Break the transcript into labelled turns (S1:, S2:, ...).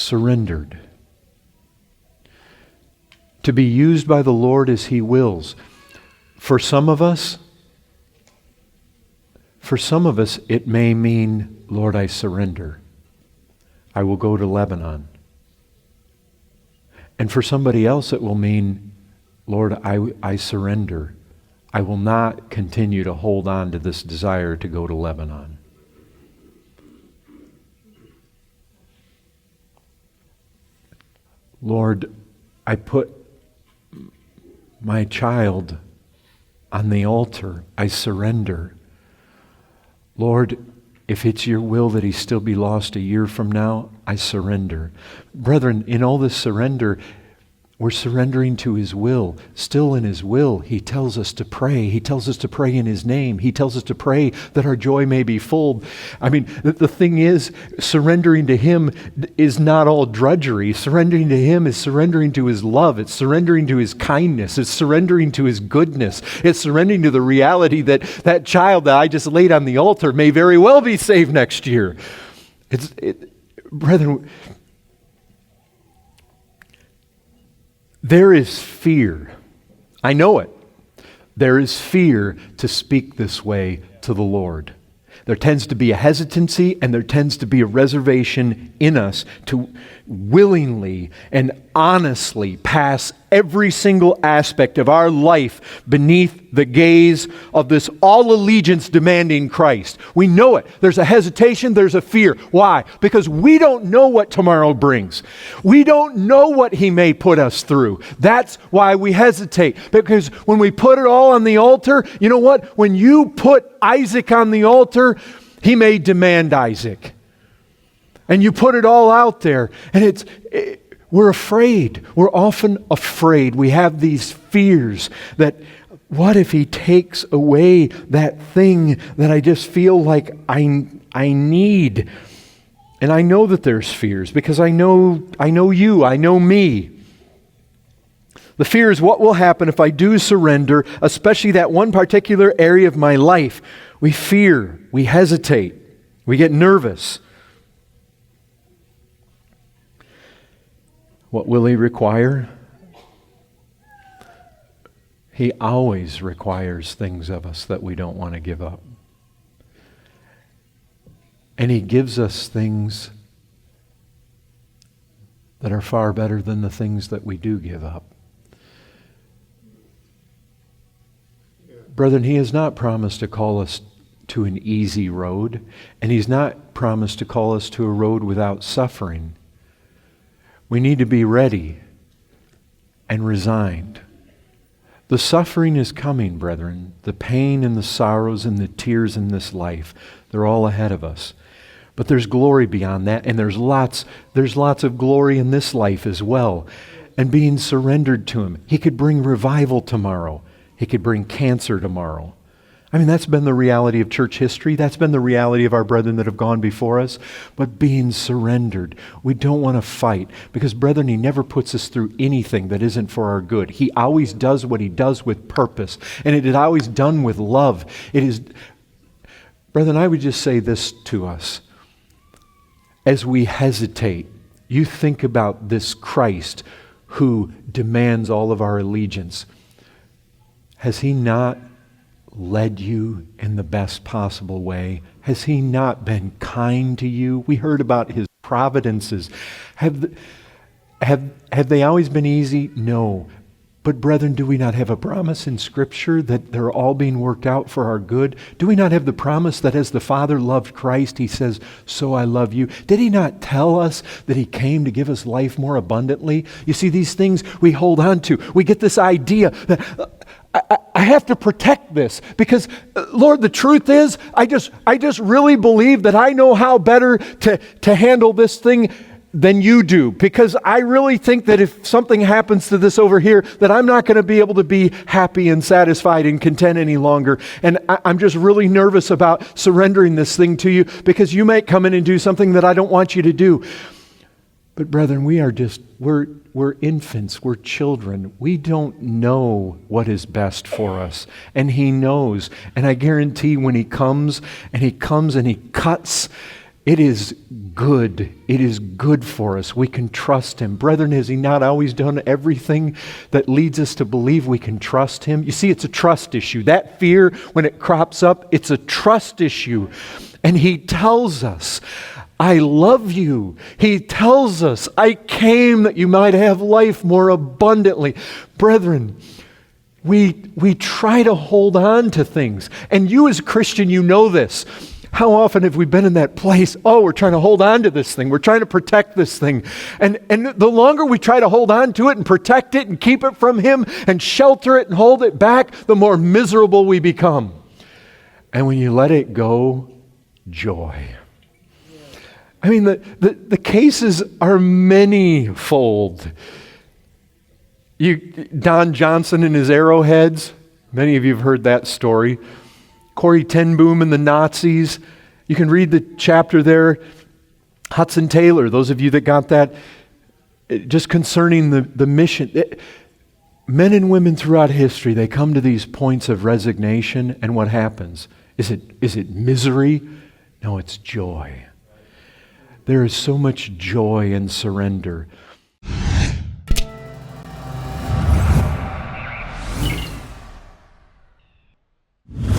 S1: surrendered. To be used by the Lord as He wills. For some of us, it may mean, Lord, I surrender. I will go to Lebanon. And for somebody else, it will mean, Lord, I surrender. I will not continue to hold on to this desire to go to Lebanon. Lord, I put my child on the altar. I surrender. Lord, if it's your will that he still be lost a year from now, I surrender. Brethren, in all this surrender, we're surrendering to His will. Still in His will, He tells us to pray. He tells us to pray in His name. He tells us to pray that our joy may be full. I mean, the thing is, surrendering to Him is not all drudgery. Surrendering to Him is surrendering to His love. It's surrendering to His kindness. It's surrendering to His goodness. It's surrendering to the reality that that child that I just laid on the altar may very well be saved next year. Brethren, there is fear. I know it. There is fear to speak this way to the Lord. There tends to be a hesitancy and there tends to be a reservation in us to willingly and honestly pass every single aspect of our life beneath the gaze of this all allegiance demanding Christ. We know it. There's a hesitation, there's a fear. Why? Because we don't know what tomorrow brings. We don't know what He may put us through. That's why we hesitate. Because when we put it all on the altar, you know what? When you put Isaac on the altar, He may demand Isaac. And you put it all out there, and we're afraid. We're often afraid. We have these fears that, what if He takes away that thing that I just feel like I need? And I know that there's fears because I know you, I know me. The fear is what will happen if I do surrender, especially that one particular area of my life. We fear, we hesitate, we get nervous. What will He require? He always requires things of us that we don't want to give up. And He gives us things that are far better than the things that we do give up. Brethren, He has not promised to call us to an easy road, and He's not promised to call us to a road without suffering. We need to be ready and resigned. The suffering is coming, brethren. The pain and the sorrows and the tears in this life, they're all ahead of us. But there's glory beyond that, and there's lots of glory in this life as well. And being surrendered to Him. He could bring revival tomorrow. He could bring cancer tomorrow. I mean, that's been the reality of church history. That's been the reality of our brethren that have gone before us. But being surrendered, we don't want to fight. Because, brethren, He never puts us through anything that isn't for our good. He always does what He does with purpose. And it is always done with love. It is, brethren, I would just say this to us. As we hesitate, you think about this Christ who demands all of our allegiance. Has He not led you in the best possible way? Has He not been kind to you? We heard about His providences. Have they always been easy? No. But brethren, do we not have a promise in Scripture that they're all being worked out for our good? Do we not have the promise that as the Father loved Christ, He says, so I love you? Did He not tell us that He came to give us life more abundantly? You see, these things we hold on to. We get this idea that I have to protect this because, Lord, the truth is, I just really believe that I know how better to handle this thing than you do, because I really think that if something happens to this over here, that I'm not going to be able to be happy and satisfied and content any longer. And I'm just really nervous about surrendering this thing to you because you might come in and do something that I don't want you to do. But brethren, we're infants, we're children. We don't know what is best for us. And He knows. And I guarantee when He comes and He cuts It is good. It is good for us. We can trust Him. Brethren, has He not always done everything that leads us to believe we can trust Him? You see, it's a trust issue. That fear, when it crops up, it's a trust issue. And He tells us, I love you. He tells us, I came that you might have life more abundantly. Brethren, we try to hold on to things. And you as a Christian, you know this. How often have we been in that place? Oh, we're trying to hold on to this thing. We're trying to protect this thing. And the longer we try to hold on to it and protect it and keep it from Him and shelter it and hold it back, the more miserable we become. And when you let it go, joy. I mean, the cases are many-fold. Don Johnson and his arrowheads, many of you have heard that story. Corrie ten Boom and the Nazis. You can read the chapter there. Hudson Taylor, those of you that got that, just concerning the mission. Men and women throughout history, they come to these points of resignation, and what happens? Is it misery? No, it's joy. There is so much joy and surrender.